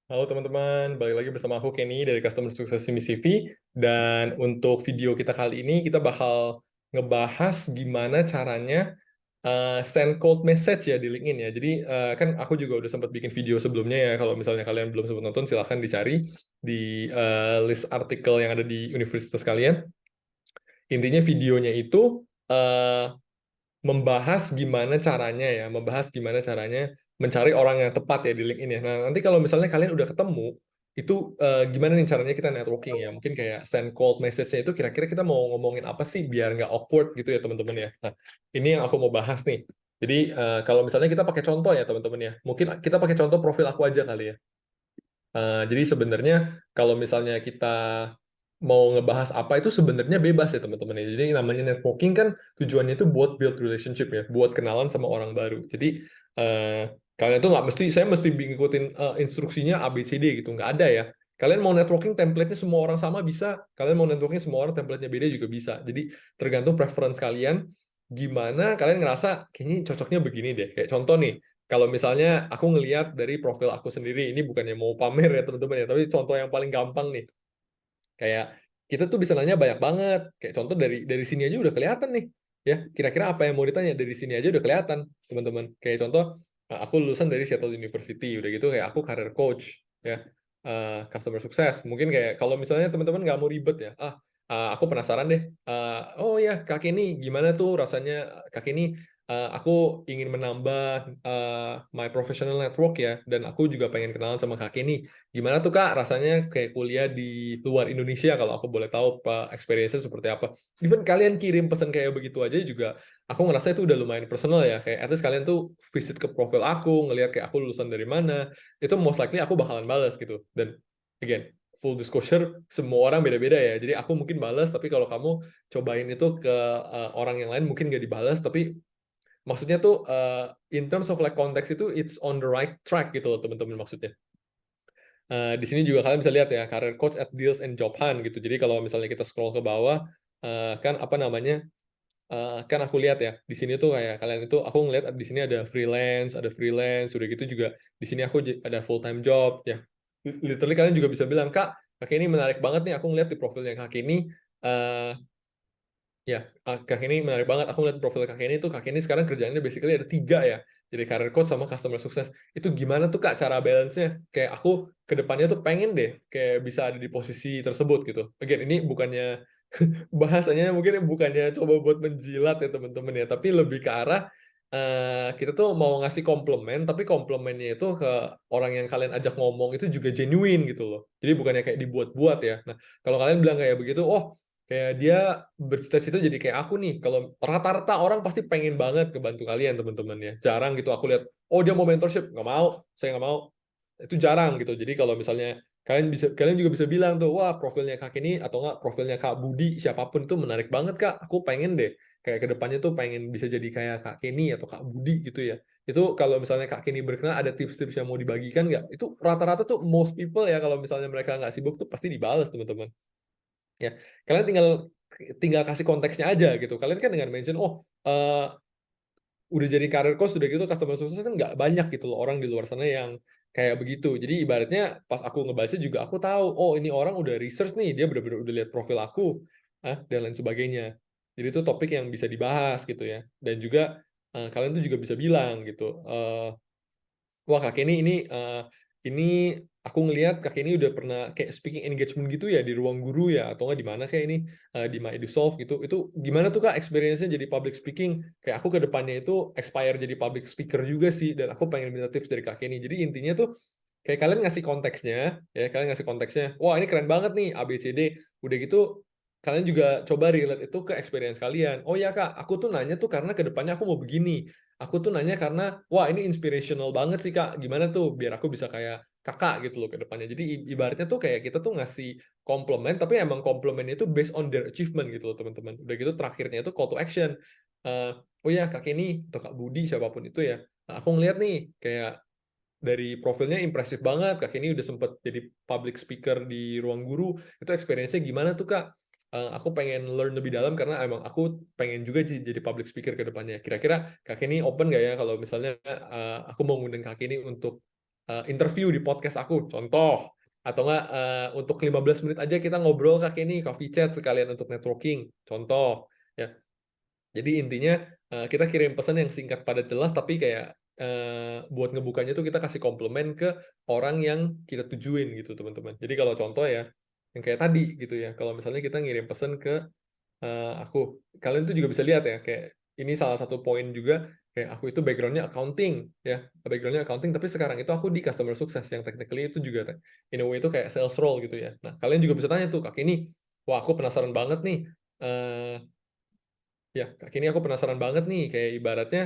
Halo teman-teman, balik lagi bersama aku Kenny dari Customer Success Simi CV. Dan untuk video kita kali ini, kita bakal ngebahas gimana caranya send cold message ya di LinkedIn ya. Jadi kan aku juga udah sempat bikin video sebelumnya ya. Kalau misalnya kalian belum sempat nonton, silahkan dicari di list artikel yang ada di universitas kalian. Intinya videonya itu membahas gimana caranya mencari orang yang tepat ya di LinkedIn ya. Nah, nanti kalau misalnya kalian udah ketemu, itu gimana nih caranya kita networking ya? Mungkin kayak send cold message-nya itu kira-kira kita mau ngomongin apa sih biar nggak awkward gitu ya teman-teman ya. Nah, ini yang aku mau bahas nih. Jadi kalau misalnya kita pakai contoh ya teman-teman ya, mungkin kita pakai contoh profil aku aja kali ya. Jadi sebenarnya kalau misalnya kita mau ngebahas apa itu sebenarnya bebas ya teman-teman ya. Jadi namanya networking kan tujuannya itu buat build relationship ya, buat kenalan sama orang baru. Jadi eh, kalian tuh nggak mesti, saya mesti ngikutin instruksinya A B C D gitu, nggak ada ya. Kalian mau networking template-nya semua orang sama bisa, kalian mau networking semua orang template-nya beda juga bisa. Jadi tergantung preference kalian, gimana kalian ngerasa kayaknya cocoknya begini deh. Kayak contoh nih, kalau misalnya aku ngelihat dari profil aku sendiri, ini bukannya mau pamer ya teman-teman ya, tapi contoh yang paling gampang nih. Kayak kita tuh bisa nanya banyak banget. Kayak contoh dari sini aja udah kelihatan nih. Ya, kira-kira apa yang mau ditanya dari sini aja udah kelihatan, teman-teman. Kayak contoh, aku lulusan dari Seattle University, udah gitu kayak aku career coach, ya, customer success. Mungkin kayak kalau misalnya teman-teman nggak mau ribet ya, aku penasaran deh. Oh ya, Kak ini gimana tuh rasanya? Kak ini aku ingin menambah my professional network ya, dan aku juga pengen kenalan sama Kak ini. Gimana tuh Kak rasanya kayak kuliah di luar Indonesia, kalau aku boleh tahu experience-nya seperti apa. Even kalian kirim pesan kayak begitu aja juga aku ngerasa itu udah lumayan personal ya. Kayak at least kalian tuh visit ke profil aku, ngelihat kayak aku lulusan dari mana, itu most likely aku bakalan balas gitu. Dan again, full disclosure, semua orang beda-beda ya. Jadi aku mungkin balas, tapi kalau kamu cobain itu ke orang yang lain mungkin gak dibalas, tapi maksudnya tuh in terms of like konteks itu it's on the right track gitu loh teman-teman maksudnya. Di sini juga kalian bisa lihat ya, career coach at Deals and Job Hunt gitu. Jadi kalau misalnya kita scroll ke bawah, kan apa namanya, kan aku lihat ya, di sini tuh kayak kalian itu, aku ngelihat di sini ada freelance, udah gitu juga di sini aku ada full time job ya. Literally kalian juga bisa bilang, Kak, Kak ini menarik banget nih, aku ngeliat di profilnya Kak ini, eh, ya, Kak ini menarik banget. Aku lihat profil Kak ini tuh, Kak ini sekarang kerjaannya basically ada 3 ya. Jadi career coach sama customer success. Itu gimana tuh Kak cara balance-nya? Kayak aku ke depannya tuh pengen deh kayak bisa ada di posisi tersebut gitu. Again, ini bukannya bahasanya mungkin bukannya coba buat menjilat ya teman-teman ya, tapi lebih ke arah kita tuh mau ngasih komplimen, tapi komplimennya itu ke orang yang kalian ajak ngomong itu juga genuine gitu loh. Jadi bukannya kayak dibuat-buat ya. Nah, kalau kalian bilang kayak begitu, oh kayak dia bercita-cita jadi kayak aku nih. Kalau rata-rata orang pasti pengen banget ngebantu kalian teman-teman ya. Jarang gitu aku lihat, oh dia mau mentorship, nggak mau, saya nggak mau. Itu jarang gitu. Jadi kalau misalnya kalian juga bisa bilang tuh, wah profilnya Kak ini atau nggak profilnya Kak Budi siapapun itu menarik banget Kak. Aku pengen deh kayak kedepannya tuh pengen bisa jadi kayak Kak Kenny atau Kak Budi gitu ya. Itu kalau misalnya Kak Kenny berkenan ada tips-tips yang mau dibagikan nggak? Itu rata-rata tuh most people ya kalau misalnya mereka nggak sibuk tuh pasti dibalas teman-teman. Ya, kalian tinggal tinggal kasih konteksnya aja gitu. Kalian kan dengan mention, oh udah jadi karir coach udah gitu customer success kan nggak banyak gitu loh orang di luar sana yang kayak begitu. Jadi ibaratnya pas aku ngebahasnya juga aku tahu, oh ini orang udah research nih, dia benar-benar udah lihat profil aku, dan lain sebagainya. Jadi itu topik yang bisa dibahas gitu ya. Dan juga kalian tuh juga bisa bilang gitu, wah Kak Kenny ini aku ngelihat Kak Kenny udah pernah kayak speaking engagement gitu ya di Ruang Guru ya atau nggak di mana kayak ini di My Edusolve gitu. Itu gimana tuh Kak experience-nya jadi public speaking? Kayak aku ke depannya itu expire jadi public speaker juga sih dan aku pengen minta tips dari Kak Kenny. Jadi intinya tuh kayak kalian ngasih konteksnya ya, kalian ngasih konteksnya. Wah, ini keren banget nih A B C D. Udah gitu kalian juga coba relate itu ke experience kalian. Oh ya Kak, aku tuh nanya tuh karena ke depannya aku mau begini. Aku tuh nanya karena, wah ini inspirational banget sih Kak, gimana tuh biar aku bisa kayak Kakak gitu loh ke depannya. Jadi ibaratnya tuh kayak kita tuh ngasih komplimen, tapi emang komplimennya itu based on their achievement gitu loh teman-teman. Udah gitu terakhirnya itu call to action. Oh ya Kak ini atau Kak Budi siapapun itu ya. Nah, aku ngeliat nih kayak dari profilnya impresif banget. Kak ini udah sempet jadi public speaker di Ruang Guru. Itu experience-nya gimana tuh Kak? Aku pengen learn lebih dalam karena emang aku pengen juga jadi public speaker ke depannya. Kira-kira Kak ini open nggak ya kalau misalnya aku mau ngundang Kak ini untuk interview di podcast aku, contoh. Atau enggak untuk 15 menit aja kita ngobrol Kak Kenny, coffee chat sekalian untuk networking, contoh. Ya, jadi intinya kita kirim pesan yang singkat padat jelas, tapi kayak buat ngebukanya tuh kita kasih komplimen ke orang yang kita tujuin gitu teman-teman. Jadi kalau contoh ya, yang kayak tadi gitu ya, kalau misalnya kita ngirim pesan ke aku, kalian tuh juga bisa lihat ya, kayak ini salah satu poin juga, kayak aku itu backgroundnya accounting ya, backgroundnya accounting, tapi sekarang itu aku di customer success yang technically itu juga in a way itu kayak sales role gitu ya. Nah kalian juga bisa tanya tuh Kak ini, wah aku penasaran banget nih. Ya, Kak Kini aku penasaran banget nih, kayak ibaratnya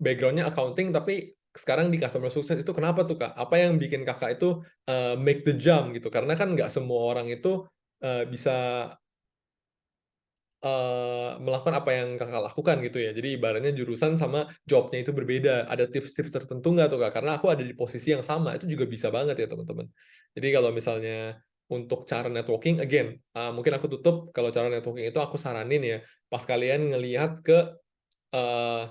backgroundnya accounting, tapi sekarang di customer success itu kenapa tuh Kak? Apa yang bikin Kakak itu make the jump gitu? Karena kan nggak semua orang itu bisa melakukan apa yang Kakak lakukan gitu ya. Jadi ibaratnya jurusan sama jobnya itu berbeda. Ada tips-tips tertentu nggak tuh Kak? Karena aku ada di posisi yang sama, itu juga bisa banget ya teman-teman. Jadi kalau misalnya untuk cara networking, again, mungkin aku tutup kalau cara networking itu aku saranin ya, pas kalian ngelihat eh,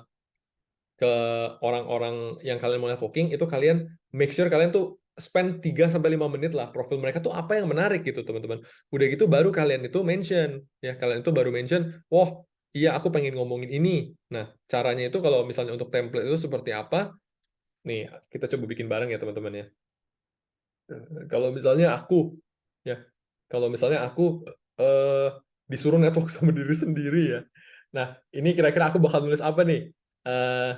ke orang-orang yang kalian mau networking, itu kalian make sure kalian tuh spend 3 sampai 5 menit lah profil mereka tuh apa yang menarik gitu teman-teman. Udah gitu baru kalian itu mention ya, kalian itu baru mention, "Wah, iya aku pengen ngomongin ini." Nah, caranya itu kalau misalnya untuk template itu seperti apa? Nih, kita coba bikin bareng ya teman-teman ya. Kalau misalnya aku ya, kalau misalnya aku eh disuruh network sama diri sendiri ya. Nah, ini kira-kira aku bakal nulis apa nih? Eh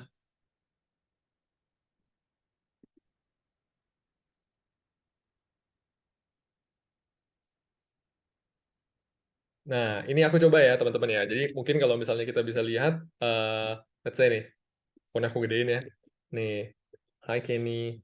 Nah, ini aku coba ya teman-teman ya. Jadi mungkin kalau misalnya kita bisa lihat, let's say nih, phone aku gedein ya. Nih, hi Kenny.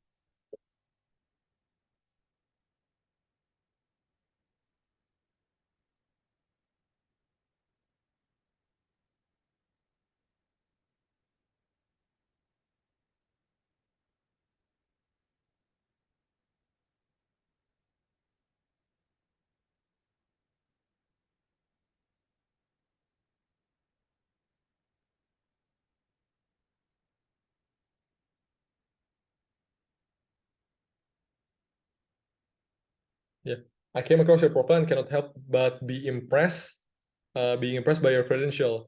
Ya, I came across your profile and cannot help but being impressed by your credential.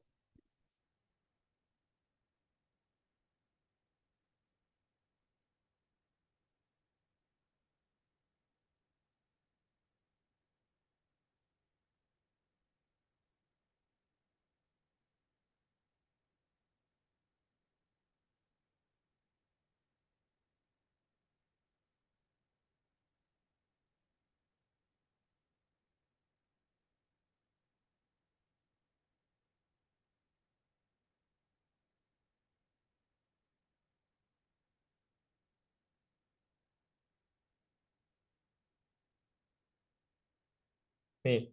Nih,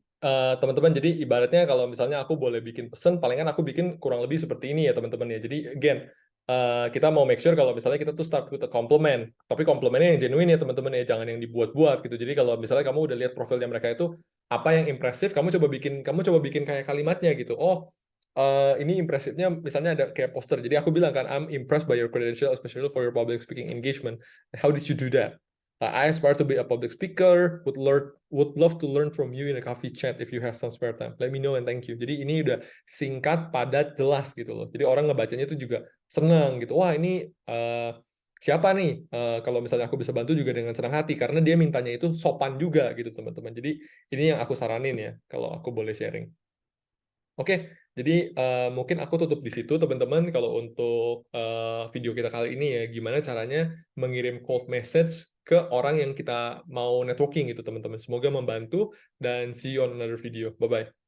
teman-teman, jadi ibaratnya kalau misalnya aku boleh bikin pesan, palingan aku bikin kurang lebih seperti ini ya teman-teman ya. Jadi again, kita mau make sure kalau misalnya kita tuh start with a compliment, tapi complimentnya yang genuine ya teman-teman ya, jangan yang dibuat-buat gitu. Jadi kalau misalnya kamu udah lihat profilnya mereka itu apa yang impresif, kamu coba bikin kayak kalimatnya gitu. Oh, ini impresifnya misalnya ada kayak poster. Jadi aku bilang kan, I'm impressed by your credential, especially for your public speaking engagement. How did you do that? I aspire to be a public speaker, would love to learn from you in a coffee chat if you have some spare time. Let me know and thank you. Jadi ini udah singkat, padat, jelas gitu loh. Jadi orang ngebacanya itu juga senang gitu. Wah ini siapa nih? Kalau misalnya aku bisa bantu juga dengan senang hati karena dia mintanya itu sopan juga gitu teman-teman. Jadi ini yang aku saranin ya kalau aku boleh sharing. Oke, jadi mungkin aku tutup di situ teman-teman kalau untuk video kita kali ini ya, gimana caranya mengirim cold message ke orang yang kita mau networking gitu teman-teman. Semoga membantu dan see you on another video. Bye-bye.